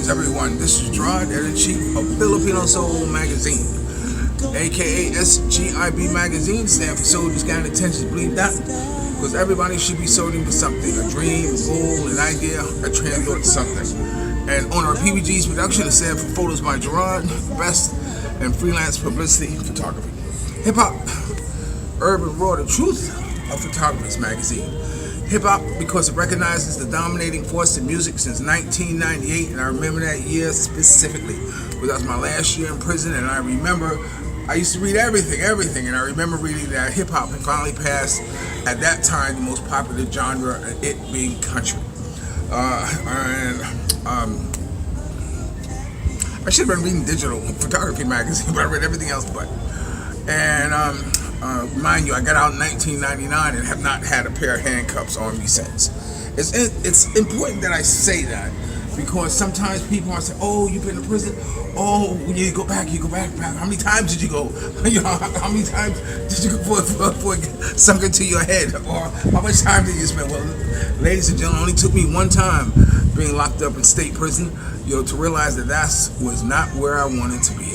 Greetings, everyone. This is Gerard, editor-in-chief of Filipino Soul Magazine, aka S.G.I.B magazine. Stand for Soul, This Kind of Intentions, Believe That. Because everybody should be soldering for something, a dream, a goal, an idea, a trend, or something. And on our PBG's production, it stand for Photos by Gerard, Best and Freelance Publicity Photography. Hip-hop, Urban Raw, the Truth of Photographers magazine. Hip-hop because it recognizes the dominating force in music since 1998, and I remember that year specifically, because that was my last year in prison, and I remember I used to read everything, and I remember reading that hip-hop had finally passed, at that time, the most popular genre, it being country. I should have been reading digital photography magazine, but I read everything else but. And mind you, I got out in 1999 and have not had a pair of handcuffs on me since. It's important that I say that, because sometimes people are saying, "Oh, you've been in prison. Oh, when you go back. How many times did you go? How many times did you go for it sunk into your head? Or how much time did you spend?" Well, ladies and gentlemen, it only took me one time being locked up in state prison, to realize that was not where I wanted to be.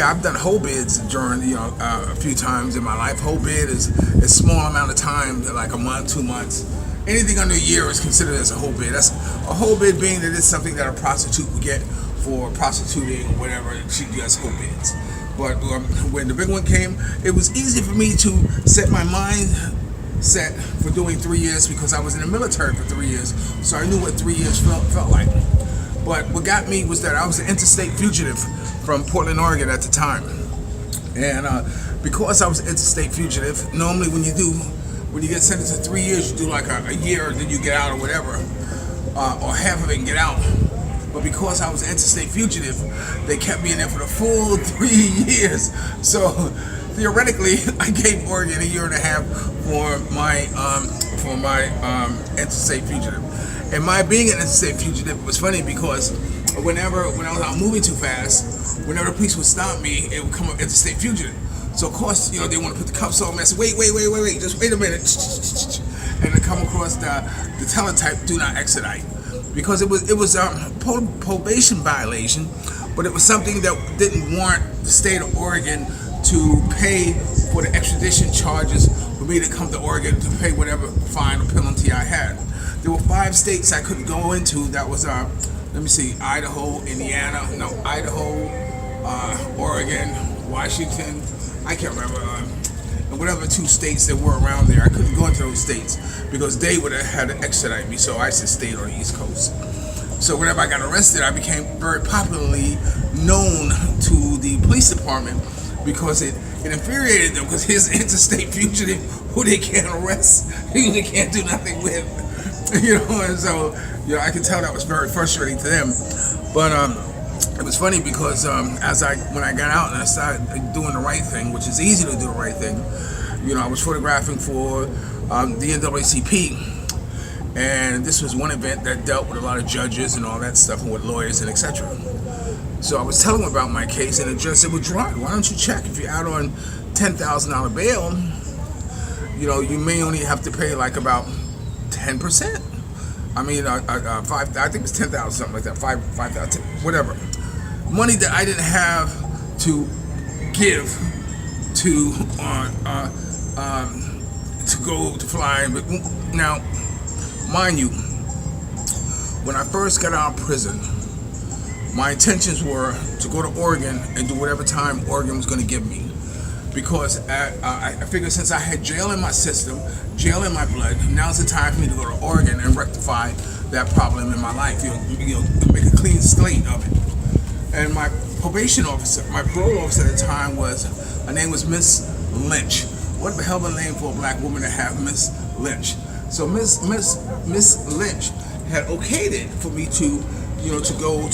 I've done whole bids during, a few times in my life. Whole bid is a small amount of time, like a month, 2 months. Anything under a year is considered as a whole bid. That's a whole bid, being that it's something that a prostitute would get for prostituting or whatever. She does whole bids. But when the big one came, it was easy for me to set my mind set for doing 3 years, because I was in the military for 3 years, so I knew what 3 years felt like. But what got me was that I was an interstate fugitive from Portland, Oregon at the time. And because I was an interstate fugitive, normally when you get sentenced to 3 years, you do like a year, then you get out or whatever, or half of it and get out. But because I was an interstate fugitive, they kept me in there for the full 3 years. So theoretically, I gave Oregon a year and a half for my interstate fugitive. And my being an interstate fugitive was funny, because when I was out moving too fast, whenever the police would stop me, it would come up interstate fugitive. So of course, they want to put the cuffs on me. I said, wait, just wait a minute. And to come across the teletype, do not extradite. Because it was a probation violation, but it was something that didn't warrant the state of Oregon to pay for the extradition charges for me to come to Oregon to pay whatever fine or penalty I had. There were 5 states I couldn't go into. That was Idaho, Oregon, Washington, I can't remember, and whatever 2 states that were around there. I couldn't go into those states because they would have had to extradite me, so I just stayed on the East Coast. So whenever I got arrested, I became very popularly known to the police department, because it infuriated them, because here's an interstate fugitive who they can't arrest, who they can't do nothing with. And so, I could tell that was very frustrating to them. But it was funny, because when I got out and I started doing the right thing, which is easy to do the right thing, I was photographing for the NAACP, and this was one event that dealt with a lot of judges and all that stuff, and with lawyers and etc. So I was telling them about my case, and the judge said, "Well, Gerard, why don't you check if you're out on $10,000 bail? You may only have to pay like about 10%. I mean, I think it's 10,000, something like that, 5,000, whatever. Money that I didn't have to give to go to fly. But now, mind you, when I first got out of prison, my intentions were to go to Oregon and do whatever time Oregon was going to give me. Because I figured, since I had jail in my system, jail in my blood, now's the time for me to go to Oregon and rectify that problem in my life. Make a clean slate of it. And my probation officer, my parole officer at the time, her name was Miss Lynch. What the hell of a name for a black woman to have, Miss Lynch? So Miss Lynch had okayed it for me to go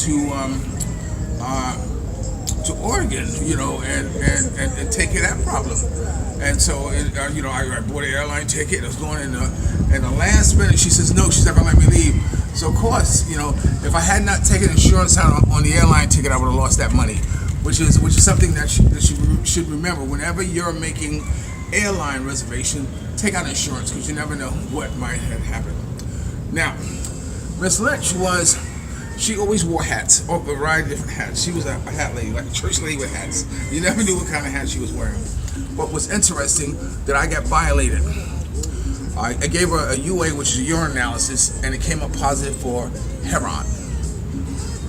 to Oregon, and take care of that problem. And so, I bought an airline ticket. I was going in the last minute. She says, no, she's not gonna let me leave. So of course, if I had not taken insurance out on the airline ticket, I would have lost that money, which is something that you should remember. Whenever you're making airline reservation, take out insurance, because you never know what might have happened. Now, Miss Lynch was She always wore hats, or a variety of different hats. She was a hat lady, like a church lady with hats. You never knew what kind of hat she was wearing. What was interesting, that I got violated. I gave her a UA, which is a urine analysis, and it came up positive for heroin.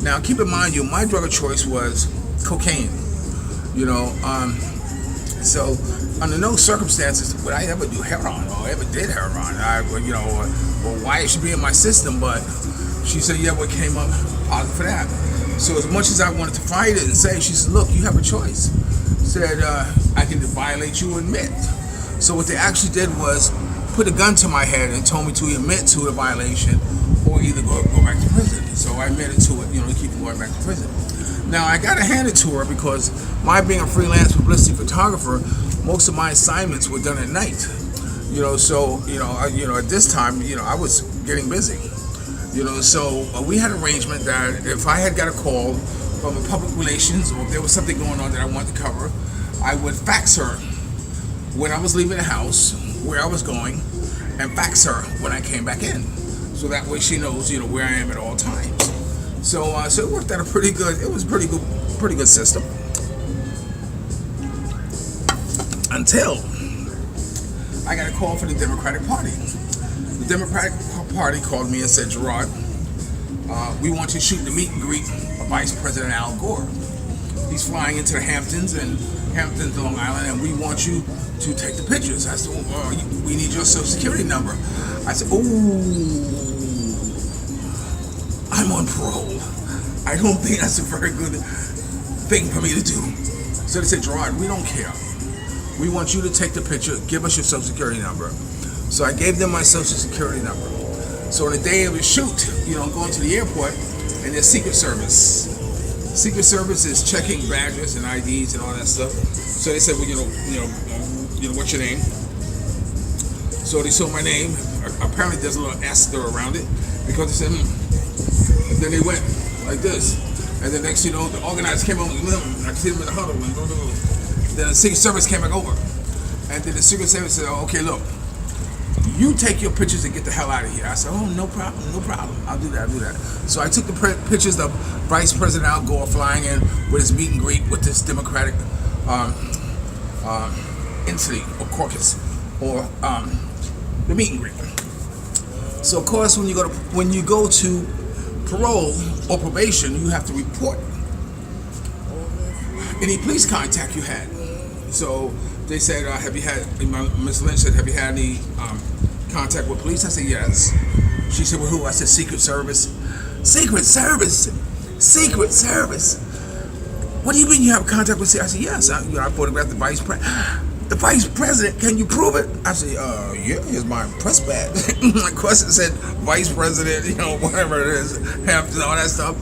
Now, keep in mind, my drug of choice was cocaine. So under no circumstances would I ever do heroin, or ever did heroin. Or why it should be in my system, but she said, yeah, what came up positive for that. So as much as I wanted to fight it and say, she said, look, you have a choice. Said, I can violate you or admit. So what they actually did was put a gun to my head and told me to admit to the violation or either go back to prison. So I admitted to it, to keep going back to prison. Now, I got to hand it to her because my being a freelance publicity photographer, most of my assignments were done at night. At this time, I was getting busy. So we had an arrangement that if I had got a call from a public relations, or if there was something going on that I wanted to cover, I would fax her when I was leaving the house, where I was going, and fax her when I came back in. So that way she knows, where I am at all times. So it worked out pretty good system. Until I got a call from the Democratic Party. The Democratic Party called me and said, Gerard, we want you to shoot the meet and greet of Vice President Al Gore. He's flying into the Hamptons, Long Island, and we want you to take the pictures. I said, well, we need your social security number. I said, I'm on parole. I don't think that's a very good thing for me to do. So they said, Gerard, we don't care. We want you to take the picture, give us your social security number. So I gave them my social security number. So on the day of the shoot, I'm going to the airport, and there's Secret Service. Secret Service is checking badges and IDs and all that stuff. So they said, well, what's your name? So they saw my name. Apparently there's a little S there around it, because they said, And then they went like this. And then next, the organizers came over. I could see them in the huddle. Then the Secret Service came back over. And then the Secret Service said, okay, look, you take your pictures and get the hell out of here. I said, oh, no problem. I'll do that. So I took the pictures of Vice President Al Gore flying in with his meet and greet with this Democratic entity or caucus, or the meet and greet. So of course, when you go to parole or probation, you have to report any police contact you had. So they said, have you had, Ms. Lynch said, have you had any contact with police? I said, yes. She said, well, who? I said, Secret Service. Secret Service? Secret Service? What do you mean you have contact with? I said, yes. I photographed the vice president. The vice president, can you prove it? I said, yeah, here's my press badge. My question said vice president, whatever it is, Hampton, all that stuff.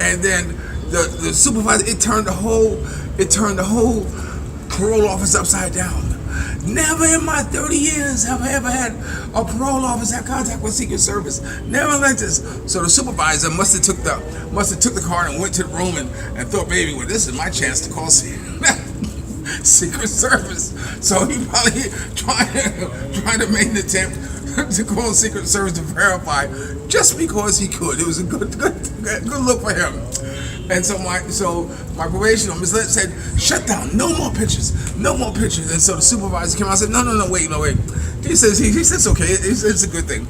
And then the supervisor, it turned the whole parole office upside down. Never in my 30 years have I ever had a parole office have contact with Secret Service. Never like this. So the supervisor must have took the card and went to the room and thought, maybe, well, this is my chance to call Secret Service. So he probably tried to make an attempt to call Secret Service to verify, just because he could. It was a good look for him. And so my probation officer, Ms. Lynch, said, shut down, no more pictures. And so the supervisor came out and said, no, wait. He says it's okay, it's a good thing.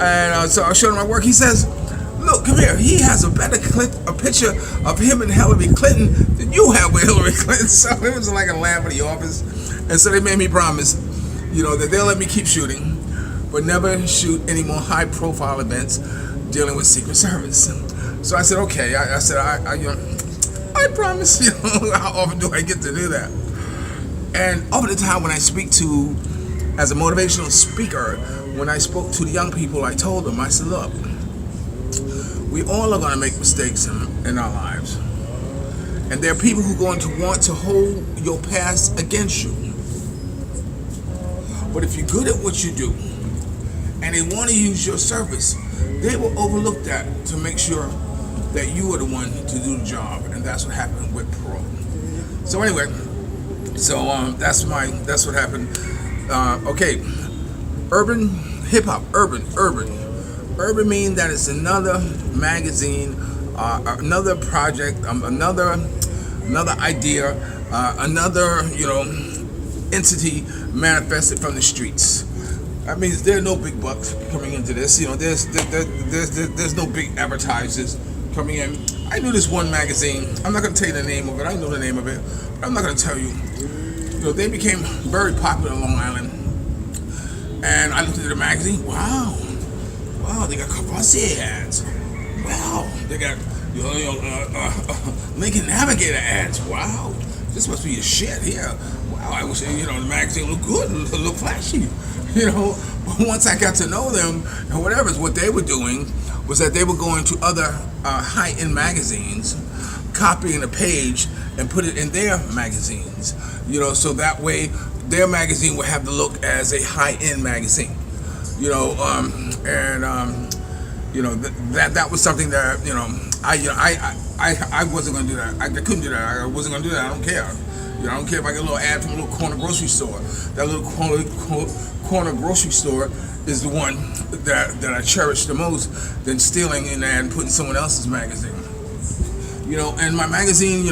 And so I showed him my work. He says, look, come here. He has a better picture of him and Hillary Clinton than you have with Hillary Clinton. So it was like a laugh in the office. And so they made me promise, that they'll let me keep shooting, but never shoot any more high-profile events dealing with Secret Service. So I said, okay. I said, I promise. How often do I get to do that? And over the time when I speak to, as a motivational speaker, when I spoke to the young people, I told them, I said, look, we all are going to make mistakes in our lives. And there are people who are going to want to hold your past against you. But if you're good at what you do, and they want to use your service, they will overlook that to make sure that you are the one to do the job. And that's what happened with parole. So anyway, that's what happened. Okay, urban hip hop, urban means that it's another magazine another project, another idea, another entity manifested from the streets. That means there are no big bucks coming into this. There's no big advertisers coming in. I knew this one magazine. I'm not going to tell you the name of it. I know the name of it, but I'm not going to tell you. They became very popular on Long Island, and I looked at the magazine. Wow, they got Cavassier ads. Wow, they got Lincoln Navigator ads. Wow, this must be a shit here. Wow, I wish the magazine looked good, looked flashy. But once I got to know them and whatever, what they were doing was that they were going to other high-end magazines, copying a page and put it in their magazines. So that way their magazine would have the look as a high-end magazine. That was something that I wasn't going to do that. I couldn't do that. I wasn't going to do that. I don't care. I don't care if I get a little ad from a little corner grocery store. That little corner grocery store is the one that I cherish the most than stealing an ad and putting someone else's magazine. And my magazine,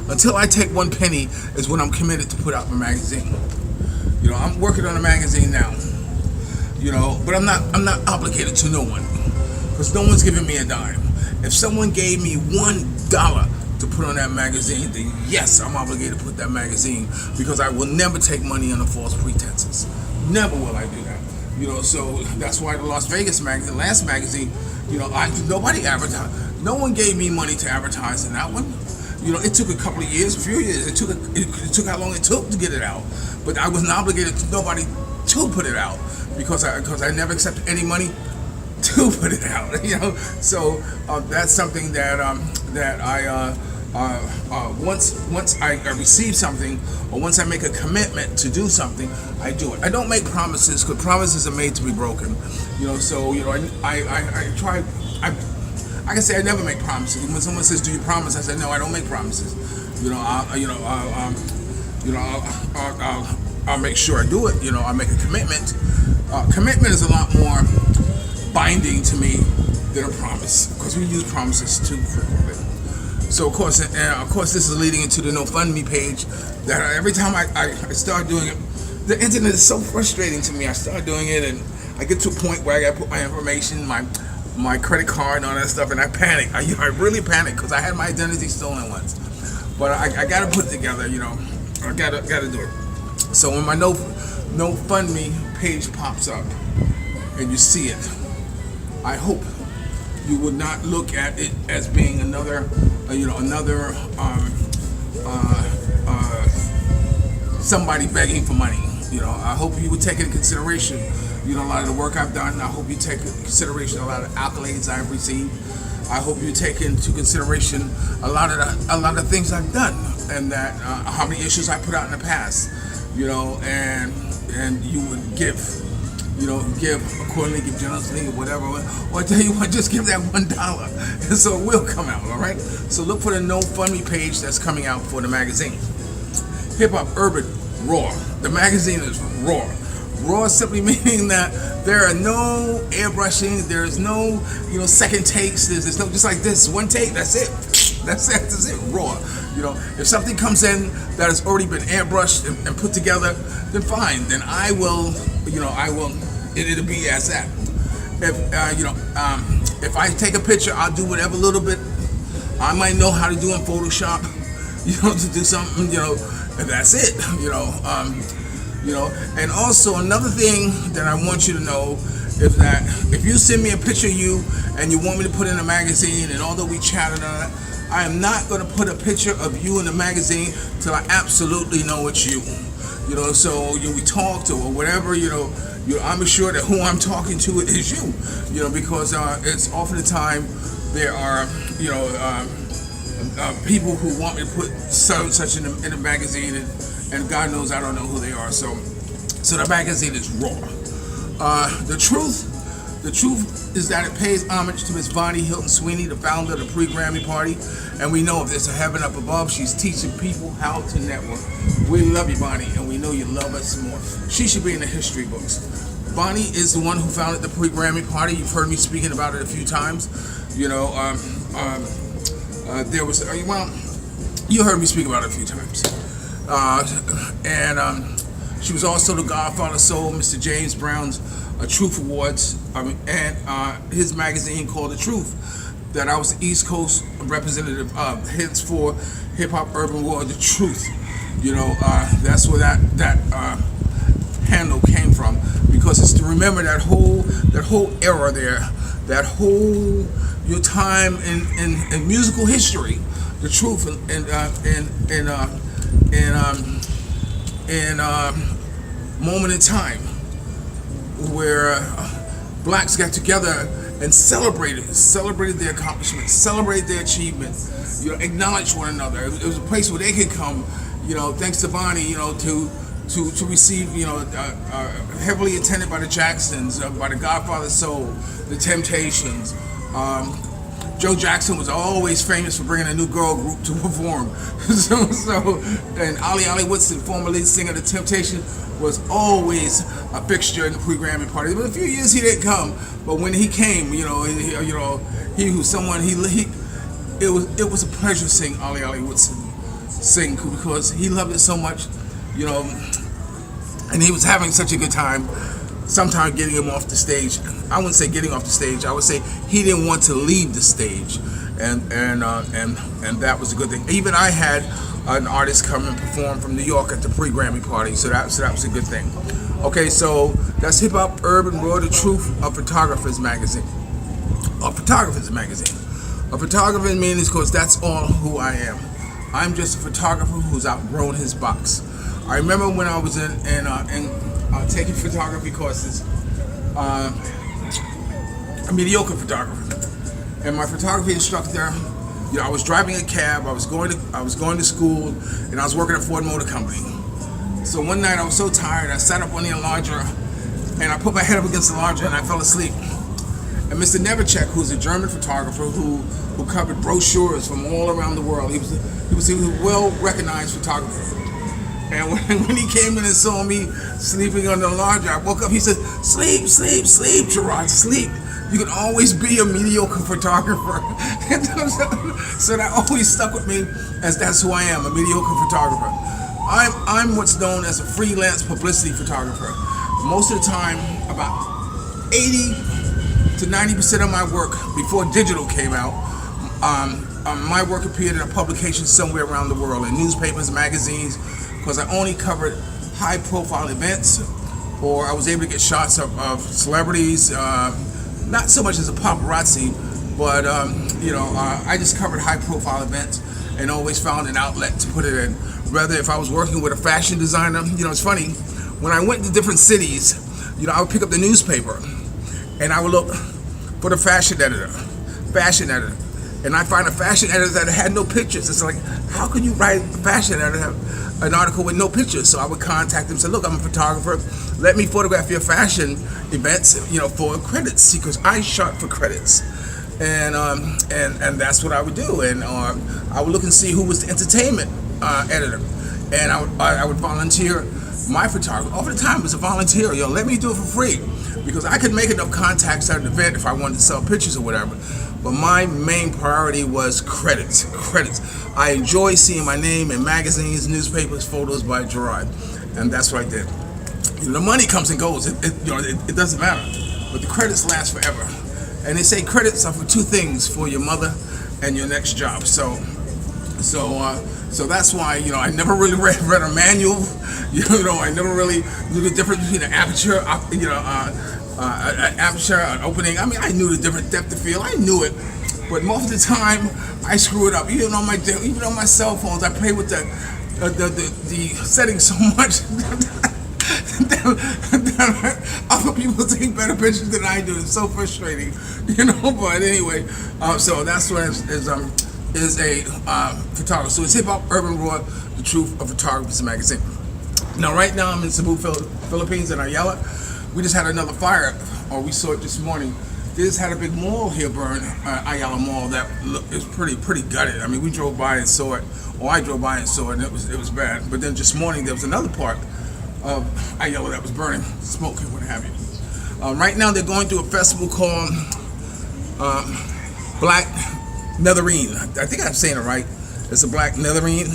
until I take one penny is when I'm committed to put out my magazine. I'm working on a magazine now. But I'm not obligated to no one, because no one's giving me a dime. If someone gave me $1 to put on that magazine, then yes, I'm obligated to put that magazine, because I will never take money under false pretenses. Never will I do that. So that's why the Las Vegas magazine, last magazine, nobody advertised. No one gave me money to advertise in that one. It took a couple of years, a few years. It took how long it took to get it out. But I wasn't obligated to nobody to put it out, because I never accepted any money to put it out. So that's something that I once I receive something, or once I make a commitment to do something, I do it. I don't make promises, because promises are made to be broken. So I try. I can say I never make promises. When someone says, "Do you promise?" I say, "No, I don't make promises." I'll make sure I do it. I make a commitment. Commitment is a lot more binding to me than a promise, because we use promises too frequently. So of course, this is leading into the GoFundMe page. That every time I start doing it, the internet is so frustrating to me. I start doing it, and I get to a point where I got to put my information, my credit card, and all that stuff, and I panic. I really panic, because I had my identity stolen once. But I got to put it together. I got to do it. So when my GoFundMe page pops up and you see it, I hope you would not look at it as being another somebody begging for money. I hope you would take into consideration, a lot of the work I've done. I hope you take into consideration a lot of accolades I've received. I hope you take into consideration a lot of things I've done, and that how many issues I put out in the past. And you would give accordingly, give generously, or whatever. Or I tell you what, just give that $1, and so it will come out. All right. So look for the GoFundMe page that's coming out for the magazine. Hip Hop Urban Raw. The magazine is raw. Raw simply meaning that there are no airbrushing. There is no second takes. There's no, just like this, one take. That's it. That's it. Raw. If something comes in that has already been airbrushed and put together, then fine. Then I will. It'll be as that. If I take a picture, I'll do whatever little bit I might know how to do in Photoshop, to do something, and that's it, And also another thing that I want you to know is that if you send me a picture of you and you want me to put in a magazine, and although we chatted on it, I am not going to put a picture of you in the magazine till I absolutely know it's you. So we talked or whatever, I'm sure that who I'm talking to is you, because it's often the time there are, people who want me to put such in a magazine, and God knows I don't know who they are. So the magazine is raw. The truth is that it pays homage to Miss Vonnie Hilton Sweeney, the founder of the Pre-Grammy Party, and we know if there's a heaven up above, she's teaching people how to network. We love you, Vonnie, and we know you love us more. She should be in the history books. Vonnie is the one who founded the Pre-Grammy Party. You've heard me speaking about it a few times. You know, there was well, you heard me speak about it a few times, and she was also the godfather soul, Mr. James Brown's Truth Awards, and his magazine called The Truth, that I was the East Coast representative of. Hence for Hip Hop Urban World, The Truth. You know, that's where that handle came from, because it's to remember that whole era there, that whole your time in musical history, the truth, in moment in time where blacks got together and celebrated their accomplishments, celebrated their achievements, you know, acknowledge one another. It was a place where they could come, you know, thanks to Bonnie, you know, to receive, you know, heavily attended by the Jacksons, by the Godfather Soul, the Temptations. Joe Jackson was always famous for bringing a new girl group to perform. And Ali Woodson, former lead singer of the Temptations, was always a fixture in the pre-Grammy party. But a few years he didn't come, but when he came, it was a pleasure seeing Ali Woodson sing, because he loved it so much, you know, and he was having such a good time. Sometimes getting him off the stage, I wouldn't say getting off the stage, I would say he didn't want to leave the stage, and that was a good thing. Even I had an artist come and perform from New York at the pre-Grammy party, so that was a good thing. Okay, so that's Hip Hop Urban World, The Truth, a Photographer's magazine. A Photographer's magazine. A photographer means, because that's all who I am. I'm just a photographer who's outgrown his box. I remember when I was in taking photography courses, a mediocre photographer, and my photography instructor, you know, I was driving a cab, I was going to school, and I was working at Ford Motor Company. So one night I was so tired, I sat up on the enlarger, and I put my head up against the enlarger, and I fell asleep. And Mr. Neverchek, who's a German photographer who covered brochures from all around the world, he was a well-recognized photographer. And when he came in and saw me sleeping on the enlarger, I woke up, he said, "Sleep, sleep, sleep, Gerard, sleep. You can always be a mediocre photographer." So that always stuck with me, as that's who I am, a mediocre photographer. I'm what's known as a freelance publicity photographer. Most of the time, about 80 to 90% of my work, before digital came out, my work appeared in a publication somewhere around the world, in newspapers, magazines, because I only covered high-profile events, or I was able to get shots of celebrities, not so much as a paparazzi, but I just covered high-profile events and always found an outlet to put it in. Whether if I was working with a fashion designer, you know, it's funny, when I went to different cities, you know, I would pick up the newspaper and I would look for the fashion editor, and I find a fashion editor that had no pictures. It's like, how can you write a fashion editor an article with no pictures? So I would contact them and say, "Look, I'm a photographer. Let me photograph your fashion events, you know, for credits," because I shot for credits, and that's what I would do. And I would look and see who was the entertainment editor, and I would volunteer my photography. Over the time, it was a volunteer. You know, let me do it for free, because I could make enough contacts at an event if I wanted to sell pictures or whatever. But my main priority was credits. I enjoy seeing my name in magazines, newspapers, photos by Gerard, and that's what I did. You know, the money comes and goes. It doesn't matter, but the credits last forever. And they say credits are for two things: for your mother and your next job. So that's why, you know, I never really read a manual. You know, I never really knew the difference between an aperture, an aperture, an opening. I mean, I knew the different depth of field. I knew it, but most of the time I screw it up. Even on my cell phones, I play with the settings so much that other people take better pictures than I do. It's so frustrating, you know. But anyway, so that's what is a photographer. So it's Hip Hop Urban World, The Truth, a Photographer's magazine. Now, right now I'm in Cebu, Philippines, in Ayala. We just had another fire, or we saw it this morning. They just had a big mall here burn, Ayala Mall, that is pretty gutted. I mean, we drove by and saw it, or I drove by and saw it, and it was bad. But then this morning there was another part of Ayala that was burning, smoke and what have you. Right now they're going through a festival called black netherine. I think I'm saying it right. It's a black netherine,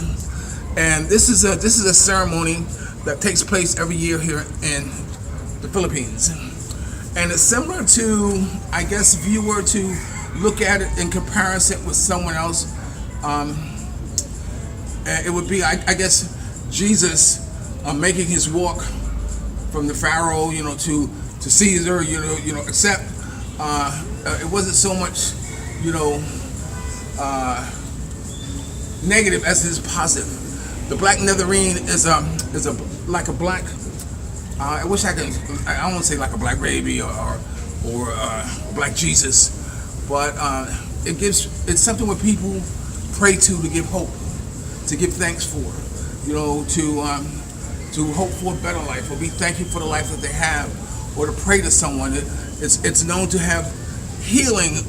and this is a ceremony that takes place every year here in the Philippines, and it's similar to, I guess, if you were to look at it in comparison with someone else, it would be, I guess, Jesus making his walk from the Pharaoh, to Caesar, except it wasn't so much, negative as it is positive. The black netherine is like a black. I wish I could. I don't want to say like a black baby or black Jesus, but it's something where people pray to give hope, to give thanks for, to hope for a better life, or be thankful for the life that they have, or to pray to someone. It's known to have healing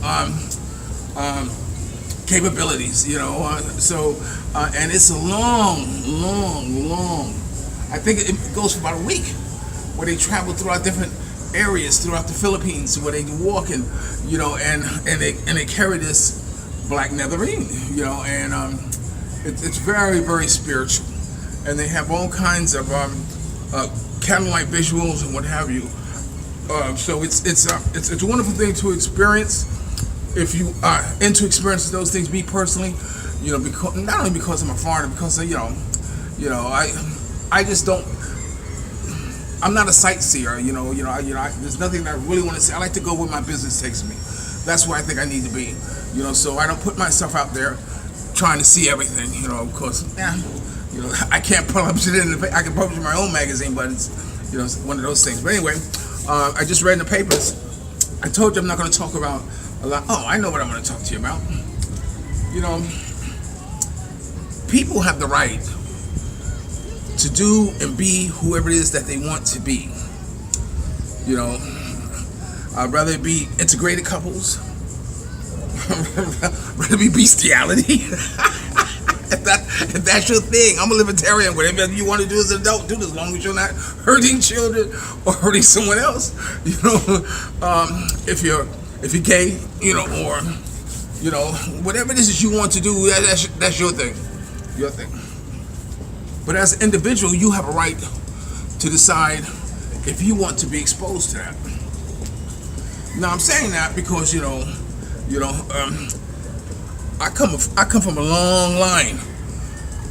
capabilities, and it's a long. I think it goes for about a week, where they travel throughout different areas throughout the Philippines, where they walk and they carry this black netherine, and it's very, very spiritual, and they have all kinds of candlelight visuals and what have you. So it's a wonderful thing to experience if you are into experiencing those things. Me personally, because not only because I'm a foreigner, because I just don't. I'm not a sightseer, there's nothing that I really want to see. I like to go where my business takes me. That's where I think I need to be, so I don't put myself out there trying to see everything, of course. I can't publish it I can publish my own magazine, but it's, it's one of those things. But anyway, I just read in the papers. I told you I'm not going to talk about a lot. Oh, I know what I'm going to talk to you about. People have the right to do and be whoever it is that they want to be. Whether it be integrated couples, whether it be bestiality. if that's your thing, I'm a libertarian. Whatever you want to do as an adult, do it, as long as you're not hurting children or hurting someone else. If you're gay, or whatever it is that you want to do, that's your thing. Your thing. But as an individual, you have a right to decide if you want to be exposed to that. Now, I'm saying that because I come from a long line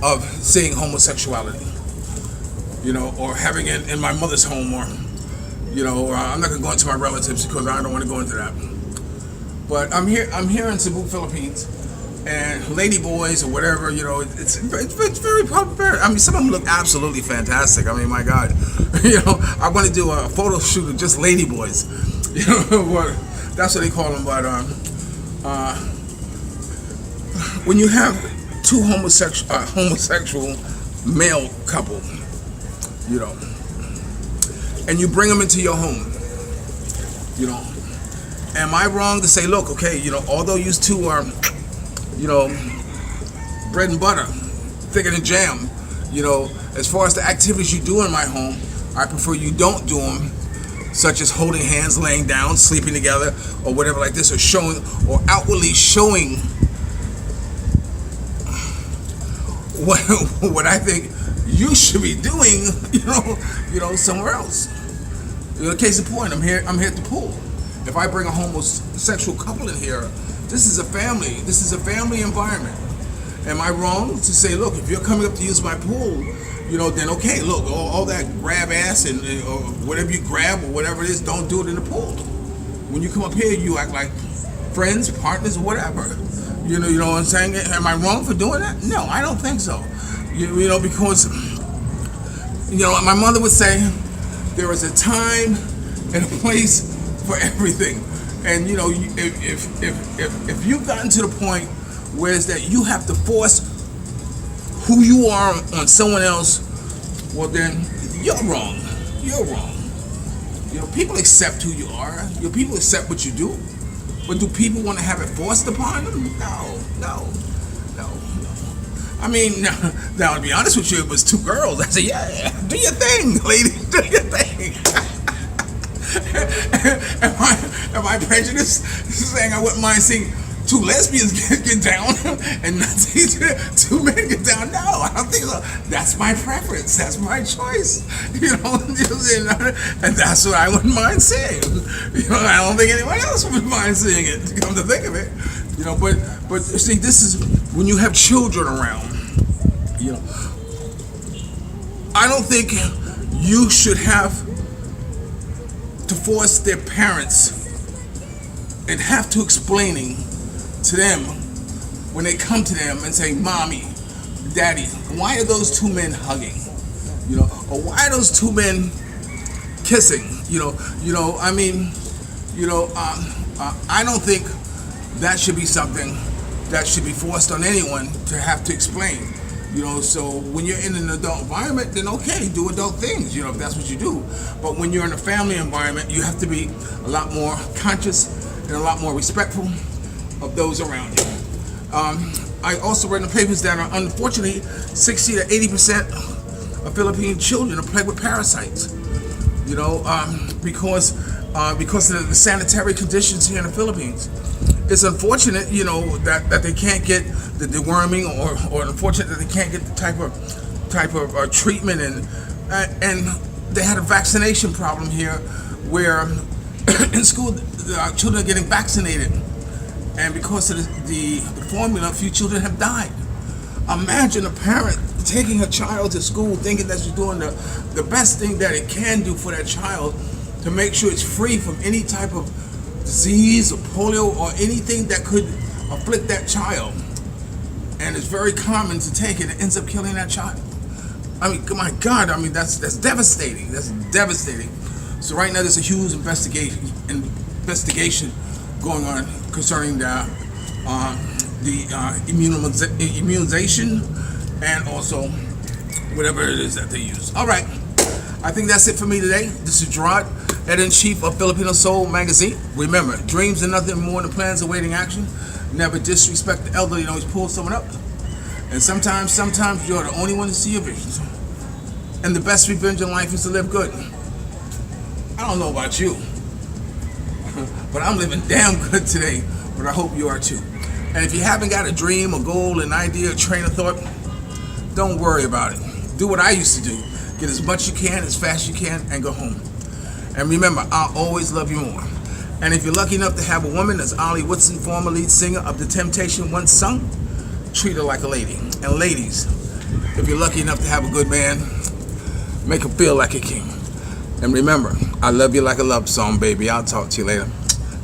of seeing homosexuality, or having it in my mother's home, or I'm not gonna go into my relatives because I don't want to go into that. But I'm here in Cebu, Philippines. And lady boys or whatever, it's very popular. I mean, some of them look absolutely fantastic. I mean, my God, I want to do a photo shoot of just lady boys. That's what they call them. But when you have two homosexual male couple, and you bring them into your home, am I wrong to say, look, okay, although you two are, bread and butter, thicker than jam, as far as the activities you do in my home, I prefer you don't do them, such as holding hands, laying down, sleeping together, or whatever like this, or outwardly showing what I think you should be doing, somewhere else. Case in point, I'm here at the pool. If I bring a homosexual couple in here, this is a family. This is a family environment. Am I wrong to say, look, if you're coming up to use my pool, then okay, look, all that grab ass and or whatever you grab or whatever it is, don't do it in the pool. When you come up here, you act like friends, partners, or whatever. You know what I'm saying? Am I wrong for doing that? No, I don't think so. Because my mother would say there is a time and a place for everything. And if you've gotten to the point where it's that you have to force who you are on someone else, well then you're wrong. You're wrong. People accept who you are. People accept what you do. But do people want to have it forced upon them? No. I mean, now to be honest with you, it was two girls. I said, yeah, do your thing, lady, do your thing. Am I prejudiced saying I wouldn't mind seeing two lesbians get down and not two men get down. No, I don't think so. That's my preference. That's my choice. And that's what I wouldn't mind seeing. I don't think anyone else would mind seeing it. Come to think of it, but see, this is when you have children around. I don't think you should have to force their parents and have to explaining to them when they come to them and say, "Mommy, Daddy, why are those two men hugging? Or why are those two men kissing?" I don't think that should be something that should be forced on anyone to have to explain. So when you're in an adult environment, then okay, do adult things, if that's what you do. But when you're in a family environment, you have to be a lot more conscious and a lot more respectful of those around you. I also read in the papers that unfortunately 60 to 80% of Philippine children are plagued with parasites. Because of the sanitary conditions here in the Philippines. It's unfortunate, that they can't get the deworming, or unfortunate that they can't get the type of treatment, and they had a vaccination problem here, where in school children are getting vaccinated, and because of the formula, a few children have died. Imagine a parent taking a child to school thinking that she's doing the best thing that it can do for that child to make sure it's free from any type of disease or polio or anything that could afflict that child. And it's very common to take it and ends up killing that child. I mean, my God, that's devastating. That's devastating. So right now there's a huge investigation going on concerning the immunization and also whatever it is that they use. All right, I think that's it for me today. This is Gerard, editor-in-chief of Filipino Soul magazine. Remember, dreams are nothing more than plans awaiting action. Never disrespect the elderly and always pull someone up. And sometimes you're the only one to see your visions. And the best revenge in life is to live good. I don't know about you, but I'm living damn good today, but I hope you are too. And if you haven't got a dream, a goal, an idea, a train of thought, don't worry about it. Do what I used to do. Get as much you can, as fast you can, and go home. And remember, I'll always love you more. And if you're lucky enough to have a woman, as Ollie Woodson, former lead singer of The Temptation, once sung, treat her like a lady. And ladies, if you're lucky enough to have a good man, make him feel like a king. And remember, I love you like a love song, baby. I'll talk to you later.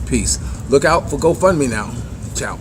Peace. Look out for GoFundMe now. Ciao.